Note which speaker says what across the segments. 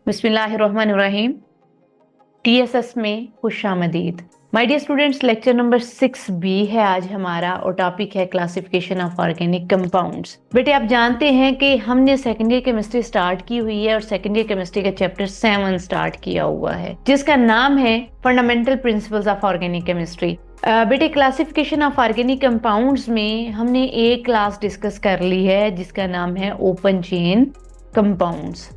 Speaker 1: बिस्मिल्लाहिर्रहमानिर्रहीम। टीएसएस में खुशामदीद। My dear students, lecture number 6B है आज हमारा और टॉपिक है क्लासिफिकेशन ऑफ ऑर्गेनिक कंपाउंड्स। बेटे आप जानते हैं कि हमने सेकेंड ईयर केमिस्ट्री स्टार्ट की हुई है और सेकेंड ईयर केमिस्ट्री का चैप्टर 7 स्टार्ट किया हुआ है जिसका नाम है fundamental principles of organic chemistry. बेटे क्लासिफिकेशन ऑफ ऑर्गेनिक कंपाउंड्स में हमने एक क्लास डिस्कस कर ली है जिसका नाम है open chain compounds.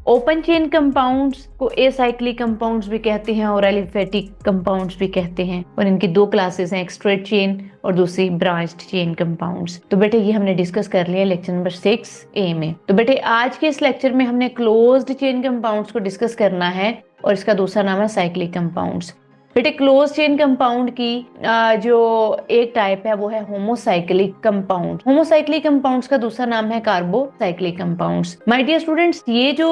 Speaker 1: Open chain compounds को एसाइक्लिक कंपाउंड्स भी कहते हैं और एलिफेटिक कंपाउंड्स भी कहते हैं और इनकी दो क्लासेस हैं, एक स्ट्रेट चेन और दूसरी ब्रांच्ड चेन कंपाउंड्स। तो बेटे ये हमने डिस्कस कर लिया लेक्चर नंबर 6A में। तो बेटे आज के इस लेक्चर में हमने क्लोज्ड चेन कंपाउंड्स को डिस्कस करना है और इसका दूसरा नाम है साइक्लिक कंपाउंड्स। बेटे क्लोज चेन कंपाउंड की जो एक टाइप है वो है होमोसाइक्लिक कंपाउंड। होमोसाइक्लिक कंपाउंड्स का दूसरा नाम है carbocyclic compounds. My dear students, ये जो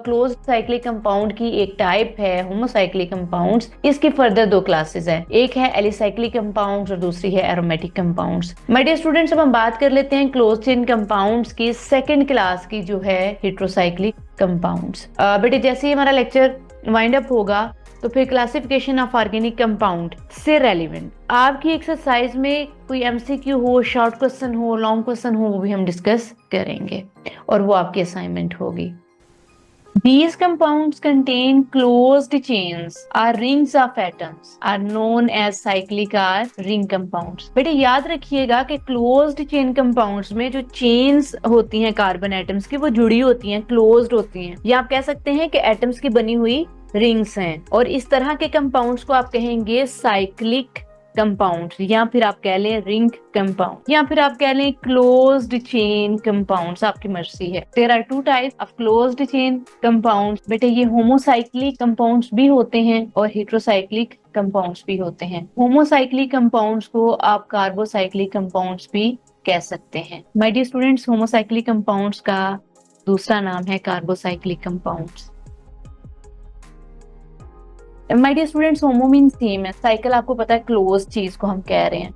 Speaker 1: क्लोज साइक्लिक कंपाउंड की एक टाइप है होमोसाइक्लिक कंपाउंड्स, इसकी फर्दर दो क्लासेस हैं, एक है एलिसाइक्लिक कंपाउंड्स और दूसरी है aromatic compounds. My dear students, अब हम बात कर लेते हैं क्लोज चेन कंपाउंड्स की सेकेंड क्लास की जो है हेट्रोसाइक्लिक कंपाउंड्स। बेटे जैसे ही हमारा लेक्चर वाइंड अप होगा तो फिर क्लासिफिकेशन ऑफ ऑर्गेनिक कंपाउंड से रेलिवेंट आपकी एक्सरसाइज में कोई एमसीक्यू हो, शॉर्ट क्वेश्चन हो, लॉन्ग क्वेश्चन हो, वो भी हम डिस्कस करेंगे और वो आपकी असाइनमेंट होगी। These compounds contain closed chains or rings of atoms are known as cyclic or ring compounds। बेटे याद रखिएगा कि closed chain compounds में जो chains होती हैं कार्बन एटम्स की वो जुड़ी होती हैं, closed होती हैं, या आप कह सकते हैं कि एटम्स की बनी हुई रिंग्स हैं और इस तरह के कंपाउंड्स को आप कहेंगे साइक्लिक कंपाउंड या फिर आप कह लें रिंग कंपाउंड या फिर आप कह लें क्लोज्ड चेन कंपाउंड्स, आपकी मर्जी है। There are two types of closed chain compounds. बेटे ये होमोसाइक्लिक कंपाउंड्स भी होते हैं और हेट्रोसाइक्लिक कंपाउंड्स भी होते हैं। होमोसाइक्लिक कंपाउंड्स को आप कार्बोसाइक्लिक कंपाउंड्स भी कह सकते हैं। My dear students, homocyclic compounds का दूसरा नाम है carbocyclic compounds. My dear students, homo mean same है, साइकिल आपको पता है क्लोज चीज को हम कह रहे हैं,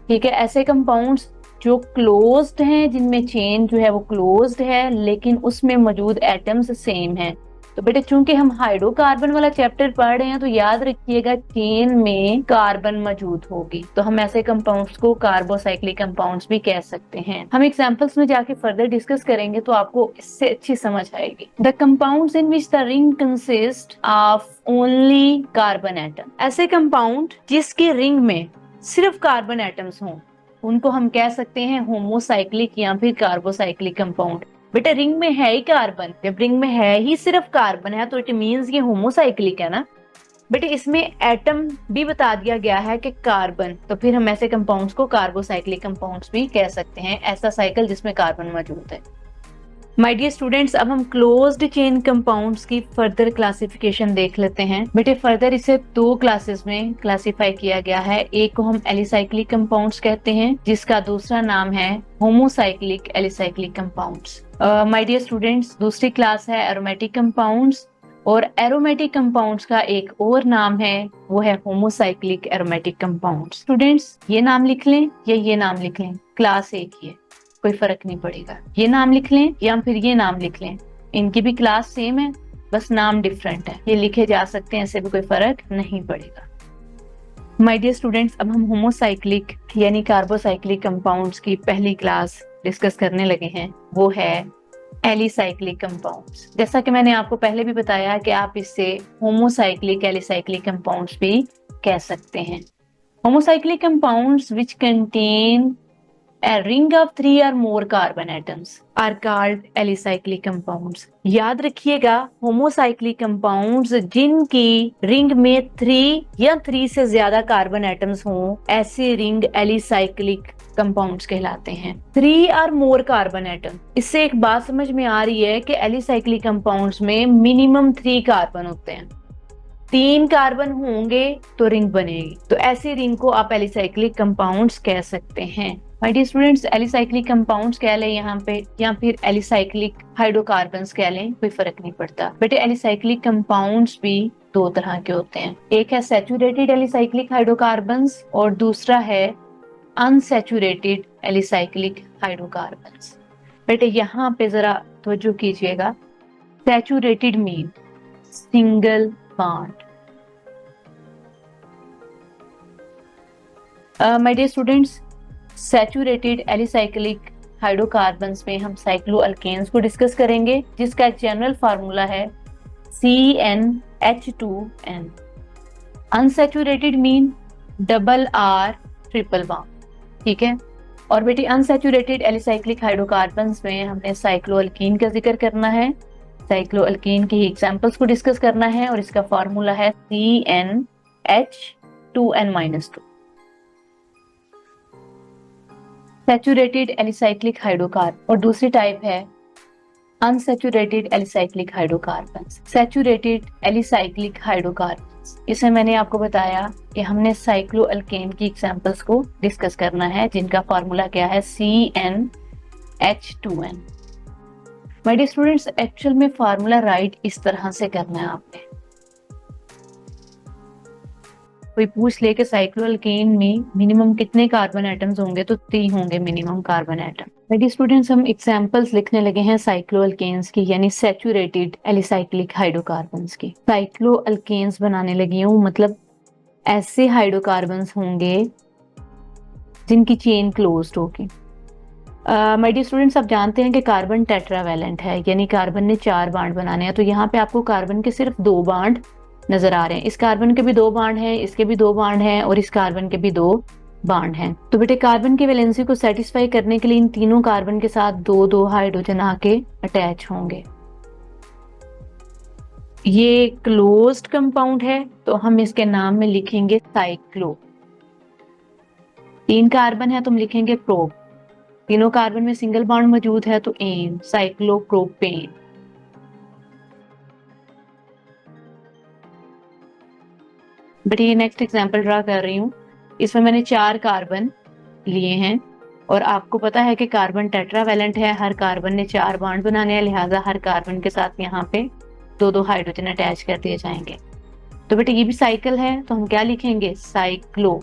Speaker 1: ठीक है। ऐसे कंपाउंड्स जो क्लोज्ड हैं, जिनमें चेन जो है वो क्लोज्ड है लेकिन उसमें मौजूद एटम्स सेम हैं। तो बेटे चूंकि हम हाइड्रोकार्बन वाला चैप्टर पढ़ रहे हैं तो याद रखिएगा चेन में कार्बन मौजूद होगी, तो हम ऐसे कंपाउंड्स को कार्बोसाइक्लिक कंपाउंड्स भी कह सकते हैं। हम एग्जांपल्स में जाके फर्दर डिस्कस करेंगे तो आपको इससे अच्छी समझ आएगी। The compounds in which the ring consist of only carbon atom, ऐसे कंपाउंड जिसकी रिंग में सिर्फ कार्बन एटम्स हों उनको हम कह सकते हैं होमोसाइक्लिक या फिर कार्बोसाइक्लिक कंपाउंड। बेटा रिंग में है ही कार्बन, जब रिंग में है ही सिर्फ कार्बन है तो इट मींस ये होमोसाइक्लिक है ना। बेटे इसमें एटम भी बता दिया गया है कि कार्बन, तो फिर हम ऐसे कंपाउंड्स को कार्बोसाइक्लिक कंपाउंड्स भी कह सकते हैं, ऐसा साइकिल जिसमें कार्बन मौजूद है। माय डियर स्टूडेंट्स, अब हम क्लोज्ड चेन कंपाउंड्स की फर्दर क्लासिफिकेशन देख लेते हैं। बेटे फर्दर इसे दो क्लासेस में क्लासिफाई किया गया है, एक को हम एलिसाइक्लिक कंपाउंड्स कहते हैं जिसका दूसरा नाम है homocyclic alicyclic compounds. My dear students, दूसरी क्लास है एरोमेटिक कंपाउंड्स और एरोमेटिक कंपाउंड्स का एक और नाम है, वो है होमोसाइक्लिक एरोमेटिक कंपाउंड्स। स्टूडेंट्स ये नाम लिख लें या ये नाम लिख लें, क्लास एक ही है, कोई फर्क नहीं पड़ेगा। ये नाम लिख लें या फिर ये नाम लिख लें, इनकी भी क्लास सेम है, बस नाम डिफरेंट है, ये लिखे जा सकते हैं, इससे भी कोई फर्क नहीं पड़ेगा। माय डियर स्टूडेंट्स, अब हम होमोसाइक्लिक यानी कार्बोसाइक्लिक कंपाउंड्स की पहली क्लास डिस्कस करने लगे हैं, वो है एलिसाइक्लिक कंपाउंड्स। जैसा कि मैंने आपको पहले भी बताया कि आप इससे होमोसाइक्लिक एलिसाइक्लिक कंपाउंड्स भी कह सकते हैं। Homocyclic compounds which contain A ring of 3 or more carbon atoms are called alicyclic compounds। याद रखिएगा होमोसाइक्लिक कंपाउंड्स जिनकी रिंग में 3 या 3 से ज्यादा कार्बन एटम्स हों, ऐसे रिंग एलिसाइक्लिक कंपाउंड्स कहलाते हैं। 3 और मोर कार्बन एटम, इससे एक बात समझ में आ रही है कि एलिसाइक्लिक कंपाउंड्स में मिनिमम 3 कार्बन होते हैं, 3 कार्बन होंगे तो रिंग बनेगी, तो ऐसी रिंग को आप एलिसाइक्लिक कंपाउंड्स कह सकते हैं। My dear students, alicyclic compounds कह लें यहाँ पे या फिर एलिसाइक्लिक हाइड्रोकार्बन्स कह लें, कोई फर्क नहीं पड़ता। बेटे एलिसाइक्लिक कंपाउंड्स भी दो तरह के होते हैं, एक है सैचुरेटेड एलिसाइक्लिक हाइड्रोकार्बन्स और दूसरा है अनसैचुरेटेड एलिसाइक्लिक हाइड्रोकार्बन्स। बेटे यहाँ पे जरा तवज्जो कीजिएगा, saturated mean single bond. My dear students, saturated alicyclic hydrocarbons में हम साइक्लोअल्केन्स को डिस्कस करेंगे, जिसका एक जनरल फार्मूला है CnH2n। Unsaturated mean double R triple bond, ठीक है। और बेटी अनसैचुरेटेड एलिसाइक्लिक हाइड्रोकार्बन्स में हमने साइक्लोअल्कीन का जिक्र करना है, साइक्लोअल्कीन के एग्जांपल्स को डिस्कस करना है, और इसका फार्मूला है CnH2n-2। सैचुरेटेड एलिसाइक्लिक हाइड्रोकार्बन, और दूसरी टाइप है unsaturated alicyclic hydrocarbons. Saturated alicyclic hydrocarbons, इसे मैंने आपको बताया कि हमने साइक्लोअल्केन की एग्जांपल्स को डिस्कस करना है, जिनका फार्मूला क्या है CnH2n। My dear students, actual में फार्मूला राइट इस तरह से करना है आपने। कोई पूछ ले कि साइक्लोअल्केन में मिनिमम कितने कार्बन एटम्स होंगे, तो 3 होंगे minimum carbon atom. My dear students, हम एग्जांपल्स लिखने लगे हैं साइक्लोअल्केन्स की, यानी सैचुरेटेड एलिसाइक्लिक हाइड्रोकार्बन्स की। साइक्लोअल्केन्स बनाने लगी हूँ, मतलब ऐसे हाइड्रोकार्बन्स होंगे जिनकी चेन क्लोज्ड होगी। माय डियर स्टूडेंट्स, आप जानते हैं कि कार्बन टेट्रावैलेंट है, यानी कार्बन ने 4 बांड बनाने हैं। तो यहाँ पे आपको कार्बन के सिर्फ 2 बांड नजर आ रहे हैं। इस कार्बन के भी 2 बांड हैं, इसके भी 2 बांड हैं, और इस कार्बन के भी 2 बांड हैं। तो बेटे कार्बन की वैलेंसी को सेटिस्फाई करने के लिए इन तीनों कार्बन के साथ 2-2 हाइड्रोजन आके अटैच होंगे। ये क्लोज्ड कंपाउंड है, तो हम इसके नाम में लिखेंगे साइक्लो। 3 कार्बन है तो हम लिखेंगे प्रोप। तीनों कार्बन में सिंगल बॉन्ड मौजूद है तो एन, साइक्लोप्रोपेन। बट ये नेक्स्ट एग्जांपल ड्रा कर रही हूँ, इसमें मैंने 4 कार्बन लिए हैं, और आपको पता है कि कार्बन टेट्रावैलेंट है, हर कार्बन ने 4 बॉन्ड बनाने हैं, लिहाजा हर कार्बन के साथ यहाँ पे 2-2 हाइड्रोजन अटैच कर दिए जाएंगे। तो बेटे ये भी साइकिल है, तो हम क्या लिखेंगे, साइक्लो।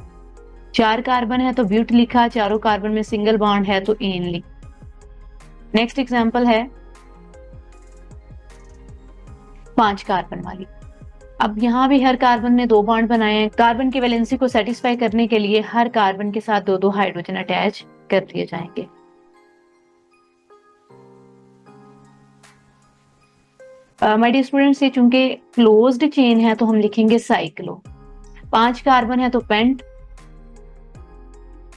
Speaker 1: 4 कार्बन है तो ब्यूट लिखा, चारों कार्बन में सिंगल बॉन्ड है तो एन लिख। नेक्स्ट एग्जांपल है 5 कार्बन वाली। अब यहाँ भी हर कार्बन ने 2 बॉन्ड बनाए हैं। कार्बन की वैलेंसी को सेटिस्फाई करने के लिए हर कार्बन के साथ 2-2 हाइड्रोजन अटैच कर दिए जाएंगे। माय डियर स्टूडेंट्स, ये चूंकि क्लोज्ड चेन है तो हम लिखेंगे साइक्लो। 5 कार्बन है तो पेंट।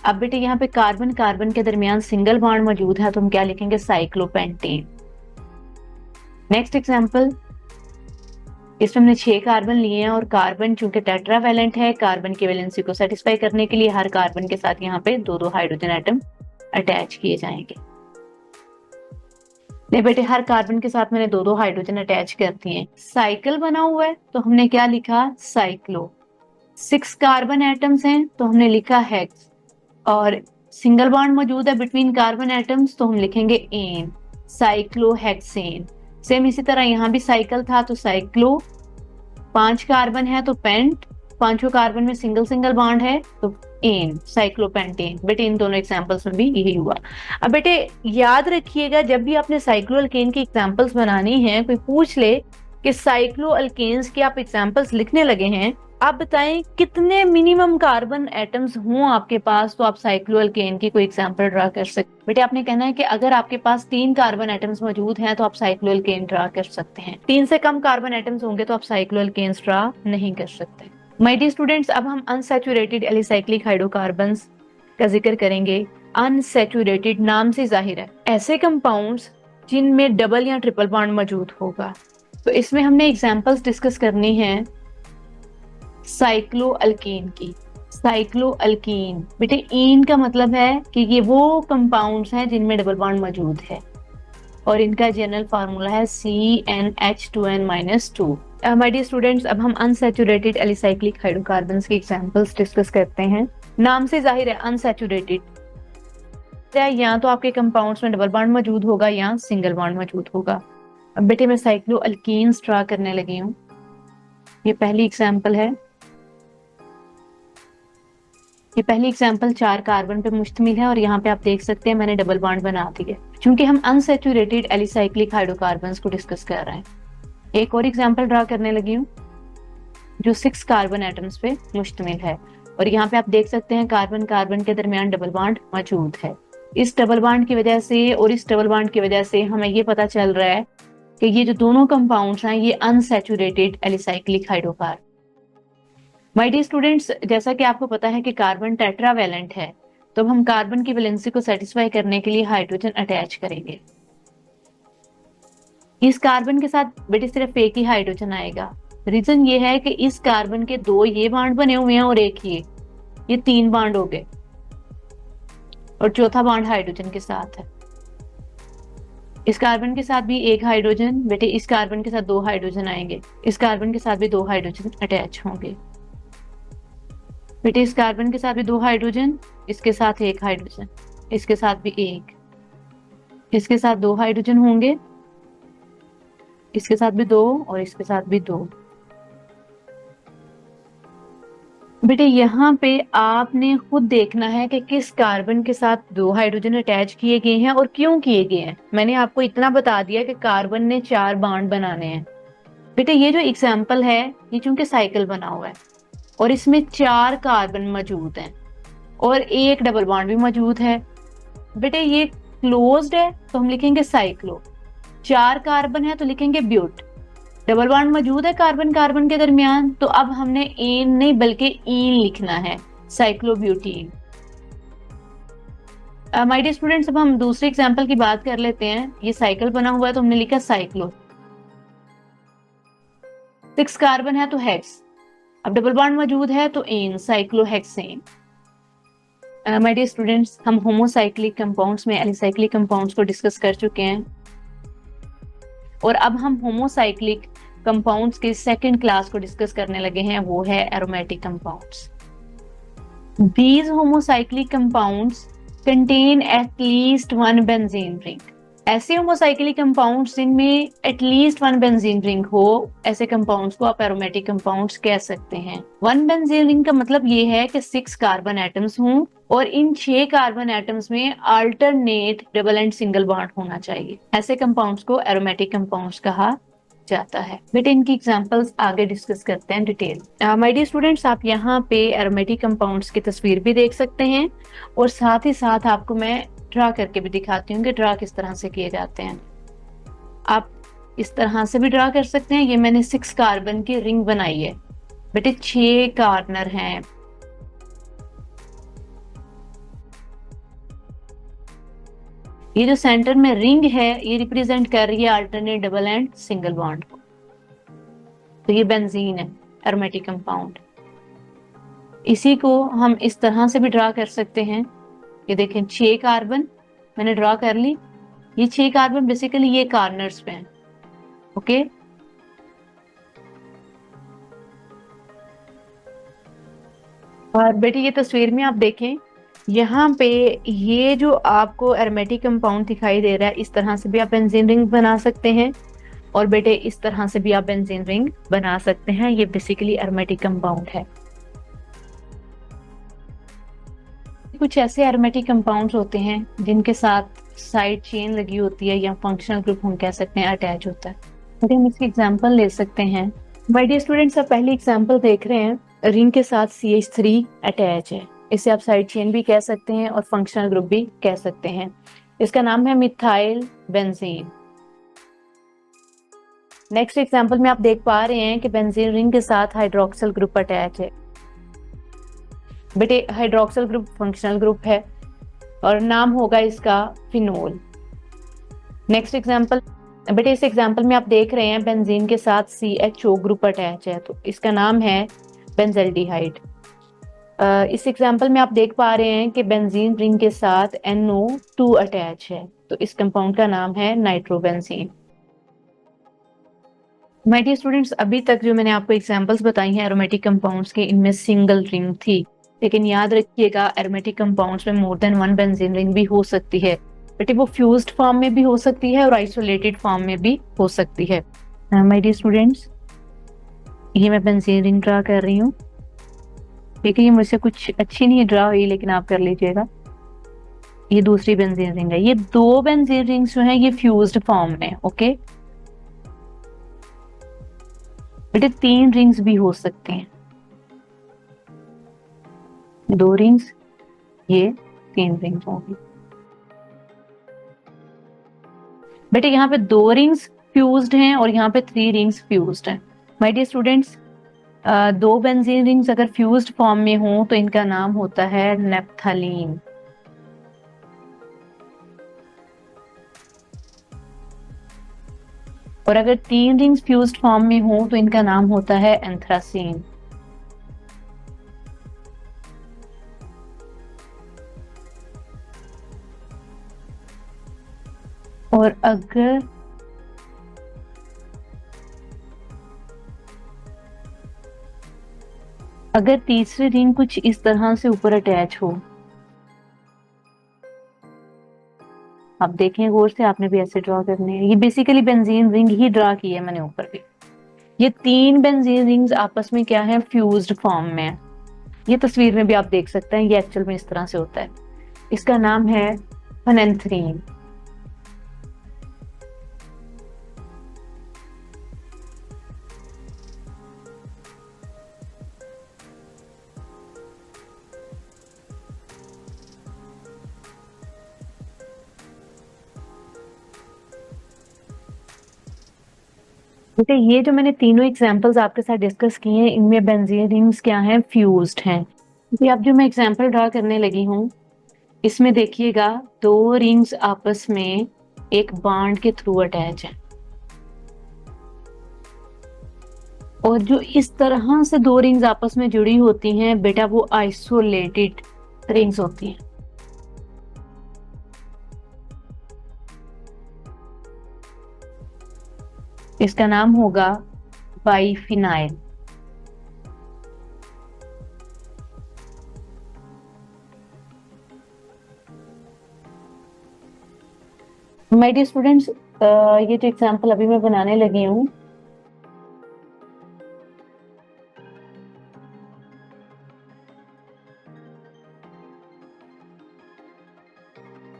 Speaker 1: अब बेटे यहाँ पे कार्बन कार्बन के दरमियान सिंगल बॉन्ड मौजूद है, तो हम क्या लिखेंगे, साइक्लोपेंटेन। नेक्स्ट एग्जांपल, इसमें हमने 6 कार्बन लिए हैं, और कार्बन चूंकि टेट्रावैलेंट है, कार्बन की वैलेंसी को सेटिस्फाई करने के लिए हर कार्बन के साथ यहाँ पे 2-2 हाइड्रोजन एटम अटैच किए जाएंगे। नहीं बेटे, हर कार्बन के साथ मैंने 2-2 हाइड्रोजन अटैच कर दिए। साइकिल बना हुआ है तो हमने क्या लिखा, साइक्लो। 6 कार्बन एटम्स हैं तो हमने लिखा हेक्स, और सिंगल बॉन्ड मौजूद है बिटवीन कार्बन एटम्स, तो हम लिखेंगे एन, साइक्लोहेक्सेन। सेम इसी तरह यहाँ भी साइकिल था तो साइक्लो। 5 कार्बन है तो पेंट, 5 कार्बन में सिंगल सिंगल बॉन्ड है तो एन, साइक्लोपेंटेन। बेटे इन दोनों एग्जांपल्स में भी यही हुआ। अब बेटे याद रखिएगा, जब भी आपने साइक्लोअल्केन की एग्जांपल्स बनानी है, कोई पूछ ले कि साइक्लोअल्केन्स के आप एग्जांपल्स लिखने लगे हैं, आप बताएं कितने मिनिमम कार्बन एटम्स हों आपके पास, तो आप साइक्लोअल्केन की कोई एग्जांपल ड्रा कर सकते। बेटे आपने कहना है कि अगर आपके पास 3 कार्बन एटम्स मौजूद हैं तो आप साइक्लोअल्केन ड्रा कर सकते हैं। 3 से कम कार्बन एटम्स होंगे तो आप साइक्लोअल्केन्स ड्रा नहीं कर सकते। माय डियर स्टूडेंट्स, अब हम अनसैचुरेटेड एलिसाइक्लिक हाइड्रोकार्बन्स का जिक्र करेंगे। अनसैचुरेटेड नाम से जाहिर है ऐसे कंपाउंड्स जिनमें डबल या ट्रिपल बॉन्ड मौजूद होगा। तो इसमें हमने एग्जांपल्स डिस्कस करनी है साइक्लोअल्कीन की। साइक्लोअल्कीन, बेटे ईन का मतलब है कि ये वो कंपाउंड्स हैं जिनमें डबल बॉन्ड मौजूद है, और इनका जनरल फार्मूला है CnH2n-2। माय डियर स्टूडेंट्स, अब हम अनसैचुरेटेड एलिसाइक्लिक हाइड्रोकार्बन्स के एग्जांपल्स डिस्कस करते हैं। नाम से जाहिर है अनसैचुरेटेड, या तो आपके कंपाउंड्स में डबल बॉन्ड मौजूद होगा या सिंगल बॉन्ड मौजूद होगा। अब बेटे मैं साइक्लोअल्कीन्स ड्रा करने लगी हूँ। ये पहली एग्जांपल है ये पहली एग्जांपल 4 कार्बन पे मुश्तमिल है और यहाँ पे आप देख सकते हैं मैंने डबल बॉन्ड बना दिया क्योंकि हम अनसैचुरेटेड एलिसाइक्लिक हाइड्रोकार्बन्स को डिस्कस कर रहे हैं। एक और एग्जांपल ड्रा करने लगी हूँ जो 6 कार्बन एटम्स पे मुश्तमिल है और यहाँ पे आप देख सकते हैं कार्बन कार्बन के दरमियान डबल बॉन्ड मौजूद है। इस डबल बॉन्ड की वजह से और इस डबल बॉन्ड की वजह से हमें ये पता चल रहा है कि ये जो दोनों कंपाउंड्स हैं ये unsaturated alicyclic hydrocarbon. My dear students, जैसा कि आपको पता है कि कार्बन टेट्रावैलेंट है, तो हम कार्बन की वैलेंसी को सेटिस्फाई करने के लिए हाइड्रोजन अटैच करेंगे। इस कार्बन के साथ बेटे सिर्फ एक ही हाइड्रोजन आएगा। रीजन ये है कि इस कार्बन के 2 ये बॉन्ड बने हुए हैं और एक ये 3 बॉन्ड हो गए और चौथा बॉन्ड हाइड्रोजन के साथ है। इस कार्बन के साथ भी एक हाइड्रोजन, बेटे इस कार्बन के साथ 2 हाइड्रोजन आएंगे, इस कार्बन के साथ भी 2 हाइड्रोजन अटैच होंगे। बेटे इस कार्बन के साथ भी 2 हाइड्रोजन, इसके साथ एक हाइड्रोजन, इसके साथ भी एक, इसके साथ 2 हाइड्रोजन होंगे, इसके साथ भी 2 और इसके साथ भी 2। बेटे यहाँ पे आपने खुद देखना है कि किस कार्बन के साथ 2 हाइड्रोजन अटैच किए गए हैं और क्यों किए गए हैं। मैंने आपको इतना बता दिया कि कार्बन ने 4 बॉन्ड बनाने हैं। बेटे ये जो एग्जाम्पल है ये चूंकि साइकिल बना हुआ है और इसमें 4 कार्बन मौजूद हैं और एक डबल बॉन्ड भी मौजूद है। बेटे ये क्लोज्ड है तो हम लिखेंगे साइक्लो, 4 कार्बन है तो लिखेंगे ब्यूट, डबल बॉन्ड मौजूद है कार्बन कार्बन के दरमियान तो अब हमने एन नहीं बल्कि ईन लिखना है, साइक्लोब्यूटीन। माय डियर स्टूडेंट्स, अब हम दूसरे एग्जांपल की बात कर लेते हैं। ये साइकिल बना हुआ है तो हमने लिखा साइक्लो, 6 कार्बन है तो हेक्स, अब डबल बॉन्ड मौजूद है तो एन, साइक्लोहेक्सेन। माय डियर स्टूडेंट्स, हम होमोसाइक्लिक कंपाउंड्स में एलिसाइक्लिक कंपाउंड्स को डिस्कस कर चुके हैं और अब हम होमोसाइक्लिक कंपाउंड्स के सेकंड क्लास को डिस्कस करने लगे हैं, वो है aromatic compounds. These homocyclic compounds contain at least one benzene ring. ऐसे होमोसाइक्लिक कंपाउंड्स जिनमें एटलीस्ट 1 बेंजीन रिंग हो, ऐसे कंपाउंड्स को आप एरोमेटिक कंपाउंड्स कह सकते हैं। 1 बेंजीन रिंग का मतलब ये है कि 6 कार्बन एटम्स हों और इन 6 कार्बन एटम्स में alternate double and single bond होना चाहिए। ऐसे कंपाउंड्स को एरोमेटिक कंपाउंड्स कहा जाता है। बेटे इनकी एग्जांपल्स आगे डिस्कस करते हैं डिटेल। माय डियर स्टूडेंट्स, आप यहाँ पे एरोमेटिक कंपाउंड्स की तस्वीर भी देख सकते हैं और साथ ही साथ आपको मैं ड्रा करके भी दिखाती हूँ कि ड्रा किस तरह से किए जाते हैं। आप इस तरह से भी ड्रा कर सकते हैं। ये मैंने 6 कार्बन की रिंग बनाई है। बेटे 6 कॉर्नर हैं। ये जो सेंटर में रिंग है ये रिप्रेजेंट कर रही है alternate double and single bond को। तो ये बेंजीन है, एरोमेटिक कंपाउंड। इसी को हम इस तरह से भी ड्रा कर सकते हैं। ये देखें 6 कार्बन मैंने ड्रा कर ली। ये 6 कार्बन बेसिकली ये कॉर्नर्स पे हैं। ओके, और बेटे ये तस्वीर में आप देखें, यहाँ पे ये जो आपको एरोमेटिक कंपाउंड दिखाई दे रहा है, इस तरह से भी आप बेंजीन रिंग बना सकते हैं और बेटे इस तरह से भी आप बेंजीन रिंग बना सकते हैं। ये बेसिकली एरोमेटिक कंपाउंड है। कुछ ऐसे एरोमेटिक कंपाउंड्स होते हैं जिनके साथ साइड चेन लगी होती है या फंक्शनल ग्रुप हम कह सकते हैं अटैच होता है। तो हम इसकी एग्जांपल ले सकते हैं। माय डियर स्टूडेंट्स, आप पहली एग्जांपल देख रहे हैं, रिंग के साथ CH3 अटैच है। इसे आप साइड चेन भी कह सकते हैं और फंक्शनल ग्रुप भी कह सकते हैं। इसका नाम है मिथाइल बेंजीन। नेक्स्ट एग्जांपल में आप देख पा रहे हैं कि बेंजीन रिंग के साथ हाइड्रोक्सिल ग्रुप अटैच है। बेटे हाइड्रोक्सिल ग्रुप फंक्शनल ग्रुप है और नाम होगा इसका फिनोल। नेक्स्ट एग्जांपल, बेटे इस एग्जांपल में आप देख रहे हैं बेंजीन के साथ CHO ग्रुप अटैच है, तो इसका नाम है बेंजल्डिहाइड। इस एग्जांपल में आप देख पा रहे हैं कि बेंजीन रिंग के साथ NO2 अटैच है, तो इस कंपाउंड का नाम है नाइट्रोबेंजीन। माय डियर स्टूडेंट्स, अभी तक जो मैंने आपको एग्जांपल्स बताई हैं एरोमेटिक कंपाउंड्स के, इनमें सिंगल रिंग थी, लेकिन याद रखिएगा एरोमेटिक कंपाउंड्स में मोर देन 1 बेंजीन रिंग भी हो सकती है। बेटे वो फ्यूज्ड फॉर्म में भी हो सकती है और आइसोलेटेड फॉर्म में भी हो सकती है। माय डियर स्टूडेंट्स, ये मैं बेंजीन रिंग ड्रा कर रही हूँ। ठीक है, ये मुझसे कुछ अच्छी नहीं ड्रा हुई, लेकिन आप कर लीजिएगा। ये दूसरी बेंजीन रिंग है। ये दो बेंजीन रिंग्स जो है ये फ्यूज्ड फॉर्म में, ओके बेटे। 3 रिंग्स भी हो सकते हैं, 2 रिंग्स, ये 3 रिंग्स होंगी बेटे। यहाँ पे 2 रिंग्स फ्यूज्ड हैं और यहाँ पे 3 रिंग्स फ्यूज्ड हैं। My dear students, 2 benzene rings अगर फ्यूज्ड फॉर्म में हो तो इनका नाम होता है नेप्थलीन। और अगर 3 रिंग्स फ्यूज्ड फॉर्म में हो तो इनका नाम होता है एंथ्रासीन। और अगर तीसरी रिंग कुछ इस तरह से ऊपर अटैच हो, आप देखें गौर से, आपने भी ऐसे ड्रॉ करने हैं। ये बेसिकली बेंजीन रिंग ही ड्रॉ की है मैंने ऊपर भी। ये 3 बेंजीन रिंग्स आपस में क्या है, फ्यूज्ड फॉर्म में है। ये तस्वीर में भी आप देख सकते हैं, ये एक्चुअल में इस तरह से होता है। इसका नाम है फेनेंथ्रीन। बेटे ये जो मैंने तीनों एग्जांपल्स आपके साथ डिस्कस किए हैं, इनमें बेंजीन रिंग्स क्या हैं, फ्यूज्ड हैं। ये अब जो मैं एग्जांपल ड्रा करने लगी हूँ, इसमें देखिएगा 2 रिंग्स आपस में एक बॉन्ड के थ्रू अटैच है। और जो इस तरह से 2 रिंग्स आपस में जुड़ी होती हैं बेटा, वो आइसोलेटेड रिंग्स होती हैं। इसका नाम होगा बाइफिनाइल। माय डियर स्टूडेंट्स, ये जो एग्जांपल अभी मैं बनाने लगी हूँ,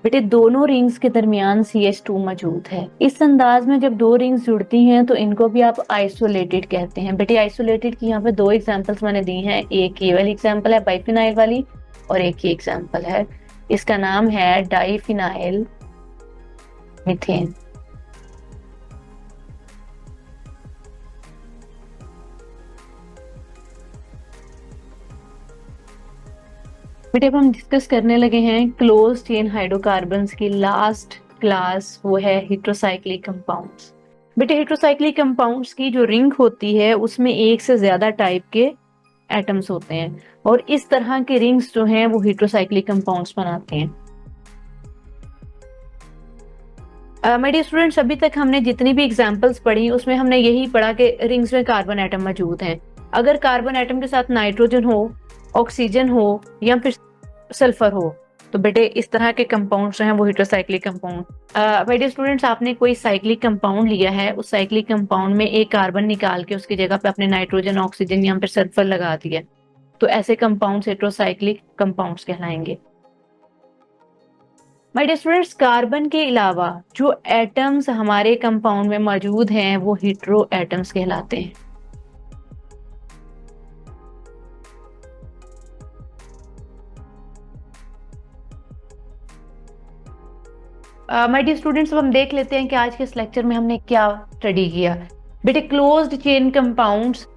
Speaker 1: बेटे दोनों रिंग्स के दरमियान CH2 मौजूद है। इस अंदाज में जब 2 रिंग्स जुड़ती हैं तो इनको भी आप आइसोलेटेड कहते हैं। बेटे आइसोलेटेड की यहाँ पे 2 एग्जांपल्स मैंने दी हैं। एक ये वाली एग्जांपल है बाइफिनाइल वाली, और एक ये एग्जांपल है, इसका नाम है डाइफिनाइल मीथेन। बेटे अब हम डिस्कस करने लगे हैं क्लोज चेन हाइड्रोकार्बन्स की लास्ट क्लास, वो है हेटेरोसाइक्लिक कंपाउंड्स। बेटे हेटेरोसाइक्लिक कंपाउंड्स की जो रिंग होती है उसमें एक से ज्यादा टाइप के एटम्स होते हैं, और इस तरह के रिंग्स जो हैं वो हेटेरोसाइक्लिक कंपाउंड्स बनाते हैं। माय डियर स्टूडेंट्स, अभी तक हमने जितनी भी एग्जांपल्स पढ़ी उसमें हमने यही पढ़ा कि रिंग्स में कार्बन एटम मौजूद हैं। अगर कार्बन एटम के साथ नाइट्रोजन हो, ऑक्सीजन हो या फिर सल्फर हो, तो बेटे इस तरह के कंपाउंड्स जो हैं वो heterocyclic compound. My dear students, आपने कोई साइक्लिक कंपाउंड लिया है, उस साइक्लिक कंपाउंड में एक कार्बन निकाल के उसकी जगह पे अपने नाइट्रोजन, ऑक्सीजन या फिर सल्फर लगा दिया, तो ऐसे कंपाउंड्स हेटेरोसाइक्लिक कंपाउंड्स कहलाएंगे। माय डियर स्टूडेंट्स, कार्बन के अलावा जो एटम्स हमारे कंपाउंड में मौजूद हैं वो हेटेरो एटम्स कहलाते हैं। माय डियर स्टूडेंट्स, अब हम देख लेते हैं कि आज के इस लेक्चर में हमने क्या स्टडी किया। बेटे क्लोज्ड चेन कंपाउंड्स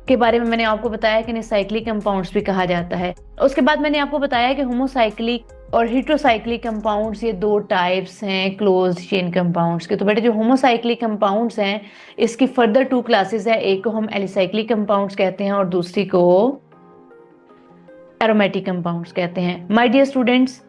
Speaker 1: के बारे में मैंने आपको बताया कि इन्हें साइक्लिक कंपाउंड्स भी कहा जाता है। उसके बाद मैंने आपको बताया कि होमोसाइक्लिक और हेटेरोसाइक्लिक कंपाउंड्स ये 2 टाइप्स हैं क्लोज्ड चेन कंपाउंड्स के। तो बेटे जो होमोसाइक्लिक कंपाउंड्स हैं इसकी फर्दर 2 क्लासेस है, एक को हम एलिसाइक्लिक कंपाउंड्स कहते हैं और दूसरी को एरोमेटिक कंपाउंड्स कहते हैं। माय डियर स्टूडेंट्स,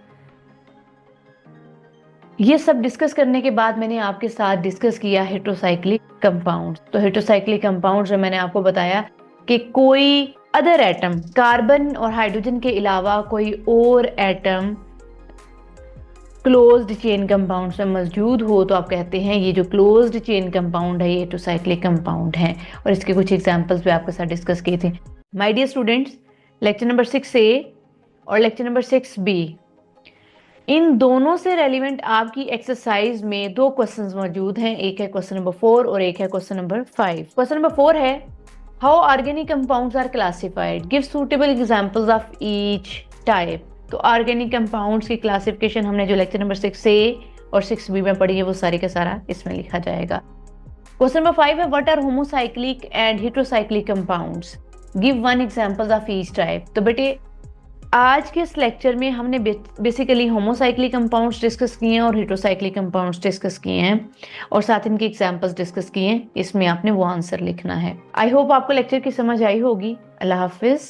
Speaker 1: ये सब डिस्कस करने के बाद मैंने आपके साथ डिस्कस किया हेटेरोसाइक्लिक कंपाउंड्स। तो हेटेरोसाइक्लिक कंपाउंड्स में मैंने आपको बताया कि कोई अदर एटम, कार्बन और हाइड्रोजन के अलावा कोई और एटम क्लोज्ड चेन कंपाउंड में मौजूद हो तो आप कहते हैं ये जो क्लोज्ड चेन कंपाउंड है ये हेटेरोसाइक्लिक कंपाउंड है। और इसके कुछ एग्जांपल्स भी आपके साथ डिस्कस किए थे। My dear students, lecture number 6A और लेक्चर नंबर 6B। इन दोनों से रेलिवेंट आपकी एक्सरसाइज में दो क्वेश्चंस मौजूद हैं, एक है क्वेश्चन नंबर 4 और एक है क्वेश्चन नंबर 5। क्वेश्चन नंबर 4 है how organic compounds are classified, give suitable examples of each type. तो ऑर्गेनिक कंपाउंड्स की क्लासिफिकेशन हमने जो लेक्चर नंबर 6A और 6B में पढ़ी है वो सारी का सारा इसमें लिखा जाएगा। क्वेश्चन नंबर 5 है what are homocyclic and heterocyclic compounds, give one examples of each type. तो बेटे आज के इस लेक्चर में हमने बेसिकली होमोसाइक्लिक कंपाउंड्स डिस्कस किए हैं और हेटेरोसाइक्लिक कंपाउंड्स डिस्कस किए हैं और साथ इनके एग्जांपल्स डिस्कस किए हैं। इसमें आपने वो आंसर लिखना है। आई होप आपको लेक्चर की समझ आई होगी। अल्लाह हाफिज।